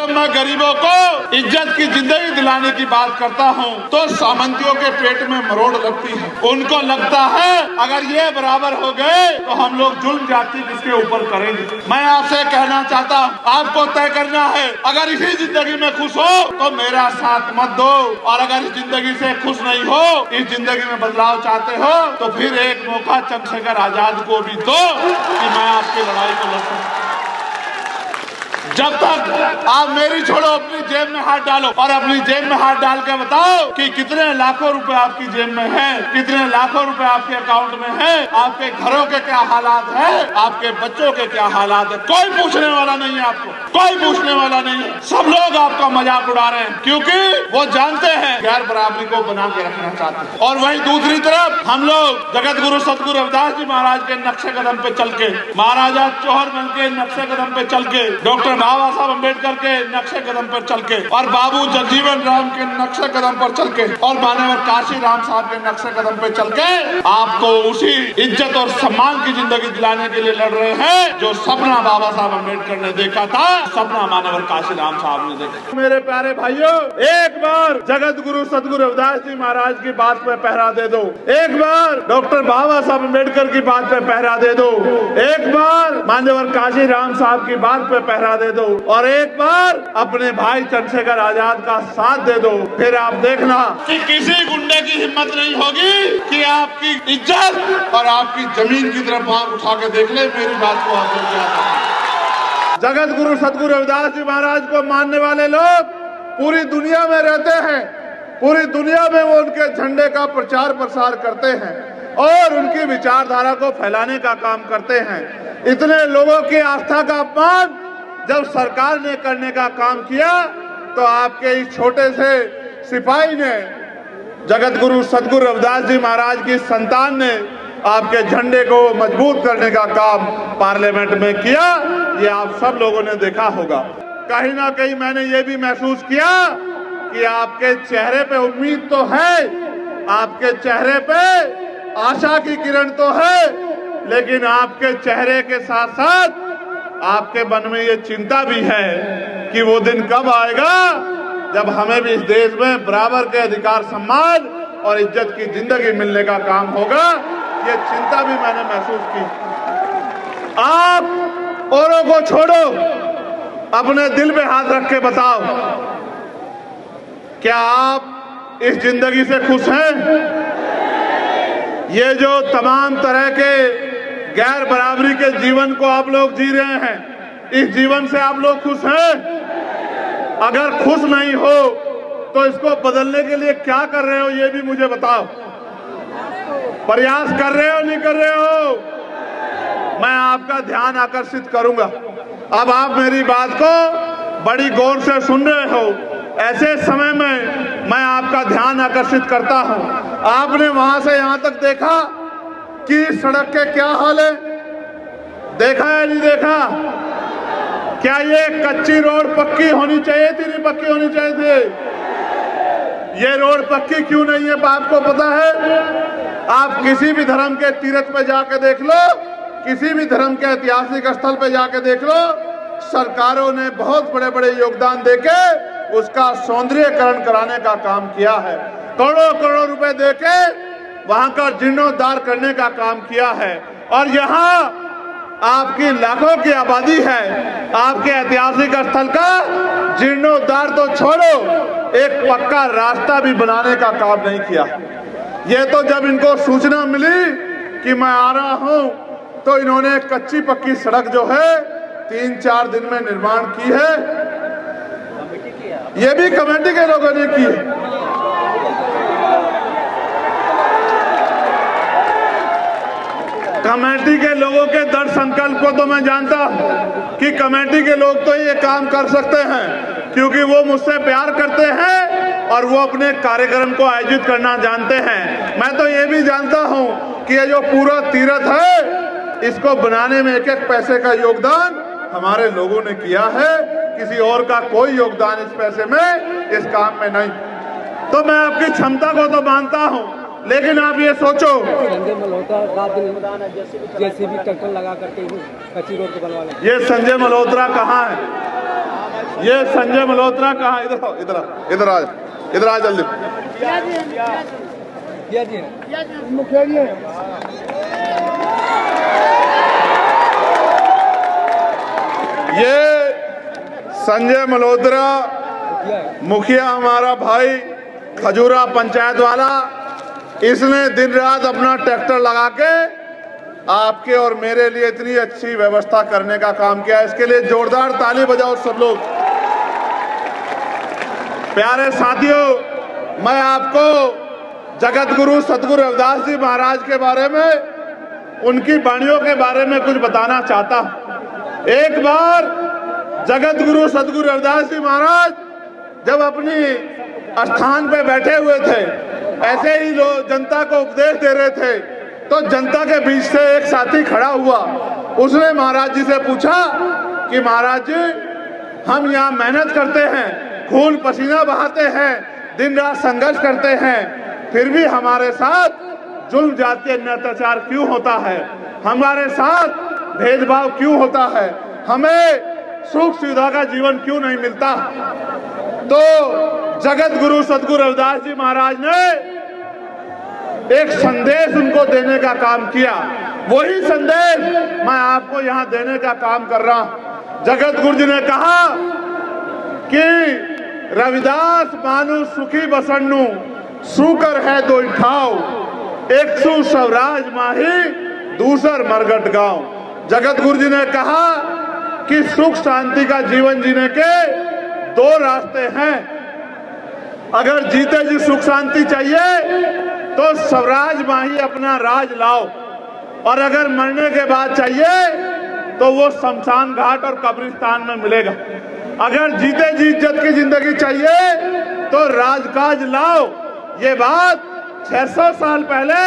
जब मैं गरीबों को इज्जत की जिंदगी दिलाने की बात करता हूँ तो सामंतियों के पेट में मरोड़ लगती है। उनको लगता है अगर ये बराबर हो गए तो हम लोग जुल्म जाति किसके ऊपर करेंगे। मैं आपसे कहना चाहता हूँ, आपको तय करना है, अगर इसी जिंदगी में खुश हो तो मेरा साथ मत दो, और अगर इस जिंदगी से खुश नहीं हो, इस जिंदगी में बदलाव चाहते हो तो फिर एक मौका चंद्रशेखर आजाद को भी दो कि मैं आपकी लड़ाई को लड़ सकूं। जब तक आप मेरी छोड़ो, अपनी जेब में हाथ डालो और अपनी जेब में हाथ डाल के बताओ कि कितने लाखों रुपए आपकी जेब में है, कितने लाखों रुपए आपके अकाउंट में है, आपके घरों के क्या हालात है, आपके बच्चों के क्या हालात है। कोई पूछने वाला नहीं है, आपको कोई पूछने वाला नहीं है। सब लोग आपका मजाक उड़ा रहे हैं क्योंकि वो जानते हैं गैर बराबरी को बना के रखना चाहते हैं। और वहीं दूसरी तरफ हम लोग जगत गुरु सतगुरु रविदास जी महाराज के नक्शे कदम पे चल के, महाराजा चौहरमल के नक्शे कदम पे चल के, डॉक्टर बाबा साहब अम्बेडकर के नक्शे कदम पर चल के, और बाबू जगजीवन राम के नक्शे कदम पर चल के, और मानवर काशी राम साहब के नक्शे कदम पर चल के आपको उसी इज्जत और सम्मान की जिंदगी दिलाने के लिए लड़ रहे हैं जो सपना बाबा साहब अम्बेडकर ने देखा था, सपना मानवर काशी राम साहब ने देखा। मेरे प्यारे भाइयों, एक बार जगत गुरु सतगुरु रविदास जी महाराज की बात पे पहरा दे दो, एक बार डॉक्टर बाबा साहब अम्बेडकर की बात पे पहरा दे दो, एक बार मानवर काशी राम साहब की बात पे पहरा दे दो, और एक बार अपने भाई चंद्रशेखर आजाद का साथ दे दो। फिर आप देखना कि किसी गुंडे की हिम्मत नहीं होगी कि आपकी इज्जत और आपकी जमीन की तरफ आंख उठा के देख ले। मेरी बात को आप लोग, जगत गुरु सतगुरु रविदास जी महाराज को मानने वाले लोग पूरी दुनिया में रहते हैं, पूरी दुनिया में वो उनके झंडे का प्रचार प्रसार करते हैं और उनकी विचारधारा को फैलाने का काम करते हैं। इतने लोगों की आस्था का अपमान जब सरकार ने करने का काम किया तो आपके इस छोटे से सिपाही ने, जगत गुरु सतगुरु रविदास जी महाराज की संतान ने आपके झंडे को मजबूत करने का काम पार्लियामेंट में किया। ये आप सब लोगों ने देखा होगा। कहीं ना कहीं मैंने ये भी महसूस किया कि आपके चेहरे पे उम्मीद तो है, आपके चेहरे पे आशा की किरण तो है, लेकिन आपके चेहरे के साथ साथ आपके मन में ये चिंता भी है कि वो दिन कब आएगा जब हमें भी इस देश में बराबर के अधिकार, सम्मान और इज्जत की जिंदगी मिलने का काम होगा। ये चिंता भी मैंने महसूस की। आप औरों को छोड़ो, अपने दिल में हाथ रख के बताओ, क्या आप इस जिंदगी से खुश हैं? ये जो तमाम तरह के गैर बराबरी के जीवन को आप लोग जी रहे हैं, इस जीवन से आप लोग खुश हैं? अगर खुश नहीं हो तो इसको बदलने के लिए क्या कर रहे हो, ये भी मुझे बताओ। प्रयास कर रहे हो, नहीं कर रहे हो? मैं आपका ध्यान आकर्षित करूंगा। अब आप मेरी बात को बड़ी गौर से सुन रहे हो। ऐसे समय में मैं आपका ध्यान आकर्षित करता हूं। आपने वहां से यहां तक देखा कि सड़क के क्या हाल है, देखा है नहीं देखा? क्या ये कच्ची रोड पक्की होनी चाहिए थी, नहीं पक्की होनी चाहिए थी? ये रोड पक्की क्यों नहीं है आपको पता है? आप किसी भी धर्म के तीर्थ पे जाके देख लो, किसी भी धर्म के ऐतिहासिक स्थल पे जाके देख लो, सरकारों ने बहुत बड़े बड़े योगदान देके उसका सौंदर्यीकरण कराने का काम किया है। करोड़ों करोड़ों रुपए देके वहां का जीर्णोद्धार करने का काम किया है। और यहाँ आपकी लाखों की आबादी है, आपके ऐतिहासिक स्थल का जीर्णोद्धार तो छोड़ो, एक पक्का रास्ता भी बनाने का काम नहीं किया। ये तो जब इनको सूचना मिली कि मैं आ रहा हूं तो इन्होंने कच्ची पक्की सड़क जो है 3-4 दिन में निर्माण की है। ये भी कमेटी के लोगों ने की है। कमेटी के लोगों के दृढ़ संकल्प को तो मैं जानता कि कमेटी के लोग तो ये काम कर सकते हैं क्योंकि वो मुझसे प्यार करते हैं और वो अपने कार्यक्रम को आयोजित करना जानते हैं। मैं तो ये भी जानता हूं कि ये जो पूरा तीर्थ है इसको बनाने में एक एक पैसे का योगदान हमारे लोगों ने किया है। किसी और का कोई योगदान इस पैसे में, इस काम में नहीं। तो मैं आपकी क्षमता को तो मानता हूं, लेकिन आप ये सोचो, संजय मल्होत्रा जेसीबी ट्रैक्टर लगा करके कच्ची रोड को बनवा लें। ये संजय मल्होत्रा कहाँ है? ये संजय मल्होत्रा कहाँ? इधर आओ, इधर आ, इधर आ, इधर आ जल्दी। मुखिया जी ये संजय मल्होत्रा मुखिया हमारा भाई खजूरा पंचायत वाला, इसने दिन रात अपना ट्रैक्टर लगा के आपके और मेरे लिए इतनी अच्छी व्यवस्था करने का काम किया। इसके लिए जोरदार ताली बजाओ सब लोग। प्यारे साथियों, मैं आपको जगत गुरु सतगुरु रविदास जी महाराज के बारे में, उनकी वाणियों के बारे में कुछ बताना चाहता हूं। एक बार जगत गुरु सतगुरु रविदास जी महाराज जब अपनी स्थान पे बैठे हुए थे, ऐसे ही लोग जनता को उपदेश दे रहे थे, तो जनता के बीच से एक साथी खड़ा हुआ। उसने महाराज जी से पूछा कि महाराज जी, हम यहाँ मेहनत करते हैं, खून पसीना बहाते हैं, दिन रात संघर्ष करते हैं, फिर भी हमारे साथ जुल्म जाति अत्याचार क्यों होता है? हमारे साथ भेदभाव क्यों होता है? हमें सुख सुविधा का जीवन क्यों नहीं मिलता? तो जगत गुरु सतगुरु रविदास जी महाराज ने एक संदेश उनको देने का काम किया। वही संदेश मैं आपको यहाँ देने का काम कर रहा हूँ। जगत गुरु जी ने कहा कि रविदास मानु सुखी बसन्नु, सुकर है दो ठाव, एक सु स्वराज माही, दूसर मरगट गांव। जगत गुरु जी ने कहा कि सुख शांति का जीवन जीने के दो रास्ते हैं। अगर जीते जी सुख शांति चाहिए तो स्वराज माही अपना राज लाओ, और अगर मरने के बाद चाहिए तो वो शमशान घाट और कब्रिस्तान में मिलेगा। अगर जीते जी इज्जत की जिंदगी चाहिए तो राजकाज लाओ। ये बात 600 साल पहले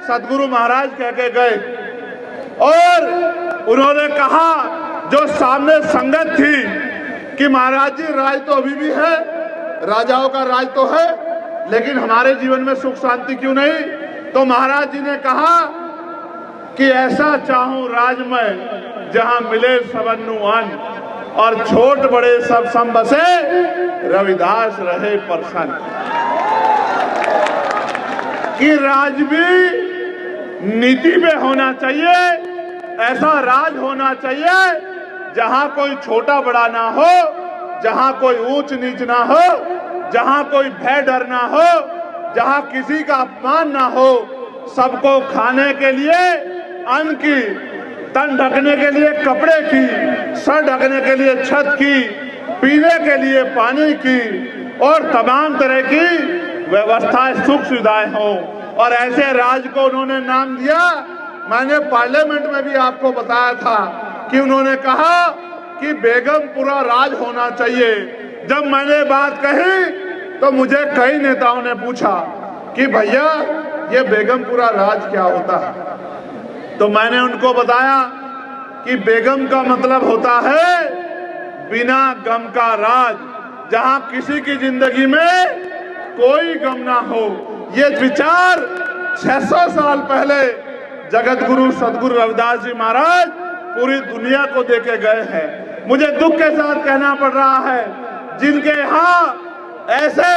सतगुरु महाराज कह के गए, और उन्होंने कहा, जो सामने संगत थी कि महाराज जी राज तो अभी भी है, राजाओं का राज तो है, लेकिन हमारे जीवन में सुख शांति क्यों नहीं? तो महाराज जी ने कहा कि ऐसा चाहूं राज में जहां मिले सबन्नु अन्न, और छोट बड़े सब सम बसे, रविदास रहे प्रसन्न। कि राज भी नीति में होना चाहिए, ऐसा राज होना चाहिए जहां कोई छोटा बड़ा ना हो, जहां कोई ऊंच नीच ना हो, जहां कोई भय डर ना हो, जहां किसी का अपमान ना हो, सबको खाने के लिए अन्न की, तन ढकने के लिए कपड़े की, सर ढकने के लिए छत की, पीने के लिए पानी की, और तमाम तरह की व्यवस्थाएं, सुख सुविधाएं हो। और ऐसे राज को उन्होंने नाम दिया। मैंने पार्लियामेंट में भी आपको बताया था कि उन्होंने कहा कि बेगमपुरा राज होना चाहिए। जब मैंने बात कही तो मुझे कई नेताओं ने पूछा कि भैया ये बेगमपुरा राज क्या होता है? तो मैंने उनको बताया कि बेगम का मतलब होता है बिना गम का राज, जहां किसी की जिंदगी में कोई गम ना हो। ये विचार 600 साल पहले जगत गुरु सतगुरु रविदास जी महाराज पूरी दुनिया को देके गए हैं। मुझे दुख के साथ कहना पड़ रहा है, जिनके यहाँ ऐसे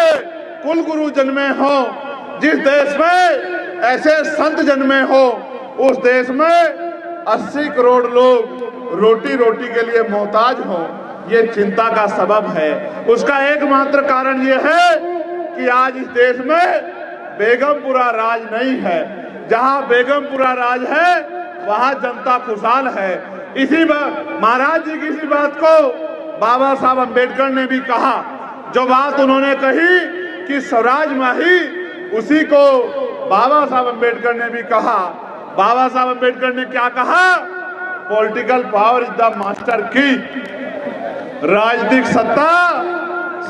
कुल गुरु जन्मे हो, जिस देश में ऐसे संत जन्मे हो, उस देश में 80 करोड़ लोग रोटी के लिए मोहताज हो, ये चिंता का सबब है। उसका एकमात्र कारण ये है कि आज इस देश में बेगमपुरा राज नहीं है। जहां बेगमपुरा राज है वहां जनता खुशहाल है। इसी महाराज जी की इसी बात को बाबा साहब अम्बेडकर ने भी कहा। जो बात उन्होंने कही कि स्वराज माही, उसी को बाबा साहब अम्बेडकर ने भी कहा। बाबा साहब अम्बेडकर ने क्या कहा? Political power is the master की। राजनीतिक सत्ता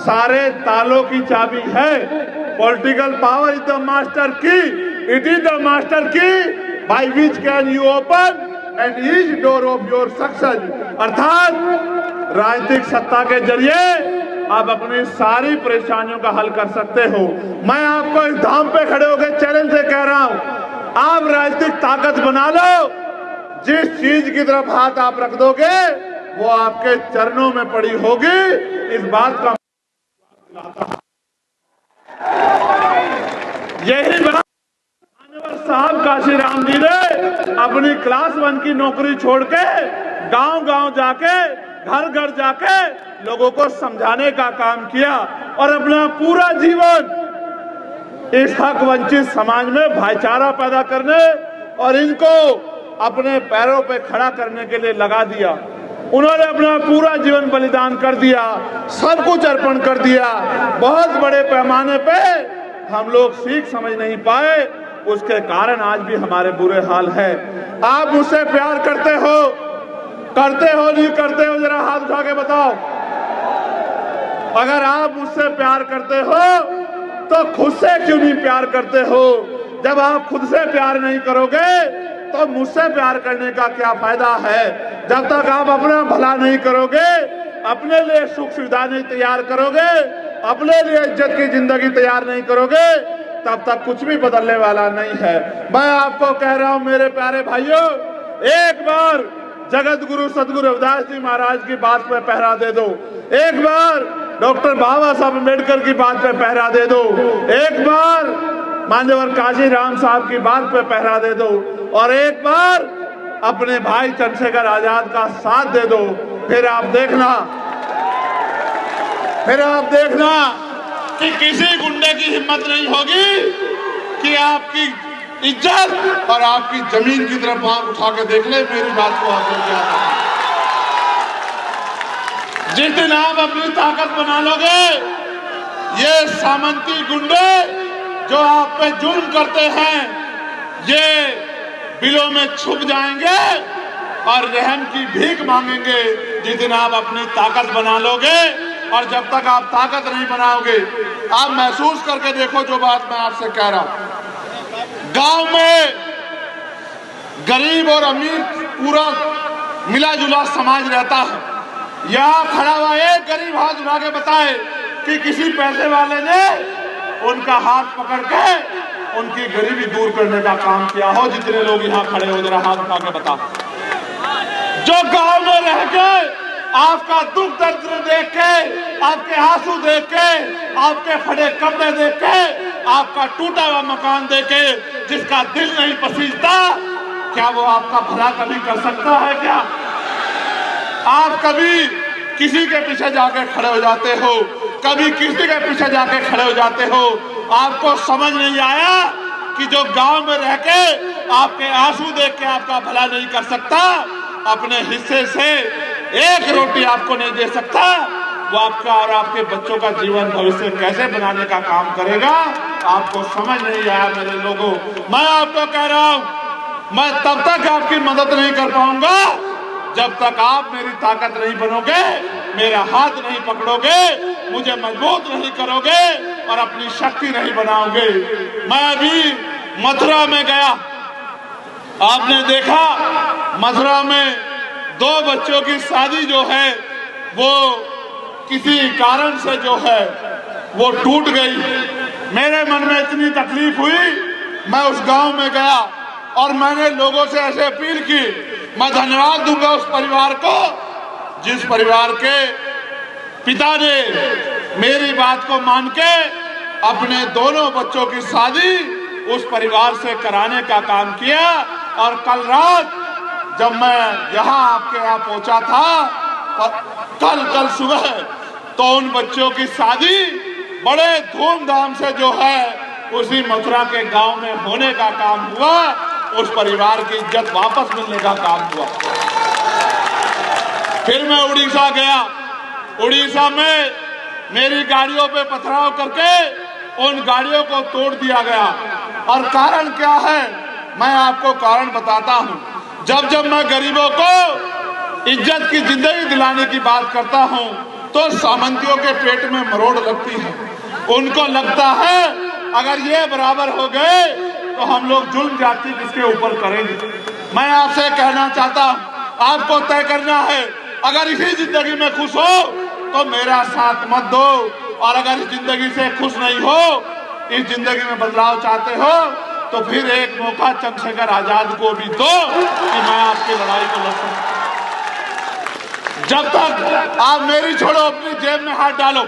सारे तालों की चाबी है। Political power is the master की। इट इज द मास्टर की by which can you open and each door of your success. अर्थात राजनीतिक सत्ता के जरिए आप अपनी सारी परेशानियों का हल कर सकते हो। मैं आपको इस धाम पे खड़े होकर चैलेंज से कह रहा हूं, आप राजनीतिक ताकत बना लो। जिस चीज की तरफ हाथ आप रख दोगे वो आपके चरणों में पड़ी होगी, इस बात का यही बात मान्यवर साहब काशीराम जी ने अपनी क्लास 1 की नौकरी छोड़ के गांव-गांव जाके, घर-घर जाके लोगों को समझाने का काम किया और अपना पूरा जीवन इस हक वंचित समाज में भाईचारा पैदा करने और इनको अपने पैरों पे खड़ा करने के लिए लगा दिया। उन्होंने अपना पूरा जीवन बलिदान कर दिया, सब कुछ अर्पण कर दिया। बहुत बड़े पैमाने पे हम लोग सीख समझ नहीं पाए, उसके कारण आज भी हमारे बुरे हाल है। आप मुझसे प्यार करते हो नहीं करते हो, जरा हाथ उठा के बताओ। अगर आप मुझसे प्यार करते हो तो खुद से क्यों नहीं प्यार करते हो? जब आप खुद से प्यार नहीं करोगे तो मुझसे प्यार करने का क्या फायदा है? जब तक आप अपना भला नहीं करोगे, अपने लिए सुख सुविधा नहीं तैयार करोगे, अपने लिए इज्जत की जिंदगी तैयार नहीं करोगे, तब तक कुछ भी बदलने वाला नहीं है। मैं आपको कह रहा हूं मेरे प्यारे भाइयों, एक बार जगत गुरु सदगुरु रविदास जी महाराज की बात पे पहरा दे दो, एक बार डॉक्टर बाबा साहब अम्बेडकर की बात पे पहरा दे दो, एक बार मान्यवर काशीराम साहब की बात पे पहरा दे दो और एक बार अपने भाई चंद्रशेखर आजाद का साथ दे दो। फिर आप देखना कि किसी गुंडे की हिम्मत नहीं होगी कि आपकी इज्जत और आपकी जमीन की तरफ आंख उठा के देख ले। मेरी बात को आप लोग याद रखें। जिस दिन आप अपनी ताकत बना लोगे, ये सामंती गुंडे जो आप पे जुल्म करते हैं, ये बिलों में छुप जाएंगे और रहम की भीख मांगेंगे। जिस दिन आप अपनी ताकत बना लोगे, और जब तक आप ताकत नहीं बनाओगे, आप महसूस करके देखो जो बात मैं आपसे कह रहा हूं। गांव में गरीब और अमीर पूरा मिला जुला समाज रहता है। यहां खड़ा हुआ एक गरीब हाथ उठा के बताए कि किसी पैसे वाले ने उनका हाथ पकड़ के उनकी गरीबी दूर करने का काम किया हो। जितने लोग यहाँ खड़े हो, जरा हाथ उठा के बताओ। जो गांव में रह के आपका दुख दर्द देख के, आपके आंसू देख के, आपके फटे कपड़े देख के, आपका टूटा हुआ मकान देख के जिसका दिल नहीं पसीजता, क्या वो आपका भला कभी कर सकता है? क्या आप कभी किसी के पीछे जाके खड़े हो जाते हो, कभी किसी के पीछे जाके खड़े हो जाते हो? आपको समझ नहीं आया कि जो गांव में रह के आपके आंसू देख के आपका भला नहीं कर सकता, अपने हिस्से से एक रोटी आपको नहीं दे सकता, वो आपका और आपके बच्चों का जीवन भविष्य कैसे बनाने का काम करेगा? आपको समझ नहीं आया मेरे लोगों। मैं आपको कह रहा हूं, मैं तब तक आपकी मदद नहीं कर पाऊंगा जब तक आप मेरी ताकत नहीं बनोगे, मेरा हाथ नहीं पकड़ोगे, मुझे मजबूत नहीं करोगे और अपनी शक्ति नहीं बनाओगे। मैं अभी मथुरा में गया, आपने देखा मथुरा में 2 बच्चों की शादी जो है वो किसी कारण से जो है वो टूट गई। मेरे मन में इतनी तकलीफ हुई, मैं उस गांव में गया और मैंने लोगों से ऐसे अपील की, मैं धन्यवाद दूंगा उस परिवार को जिस परिवार के पिता ने मेरी बात को मान के अपने दोनों बच्चों की शादी उस परिवार से कराने का काम किया। और कल रात जब मैं यहाँ आपके यहाँ पहुंचा था, कल सुबह, तो उन बच्चों की शादी बड़े धूमधाम से जो है उसी मथुरा के गांव में होने का काम हुआ। उस परिवार की इज्जत वापस मिलने का काम हुआ। फिर मैं उड़ीसा गया। उड़ीसा में मेरी गाड़ियों पे पथराव करके उन गाड़ियों को तोड़ दिया गया। और कारण क्या है, मैं आपको कारण बताता हूं। जब मैं गरीबों को इज्जत की जिंदगी दिलाने की बात करता हूं तो सामंतियों के पेट में मरोड़ लगती है। उनको लगता है अगर ये बराबर हो गए तो हम लोग जुल्म जाति किसके ऊपर करेंगे। मैं आपसे कहना चाहता हूं, आपको तय करना है, अगर इसी जिंदगी में खुश हो तो मेरा साथ मत दो, और अगर इस जिंदगी से खुश नहीं हो, इस जिंदगी में बदलाव चाहते हो, तो फिर एक मौका चंद्रशेखर आजाद को भी दो कि मैं आपकी लड़ाई को लड़ सकूं। जब तक आप मेरी छोड़ो अपनी जेब में हाथ डालो।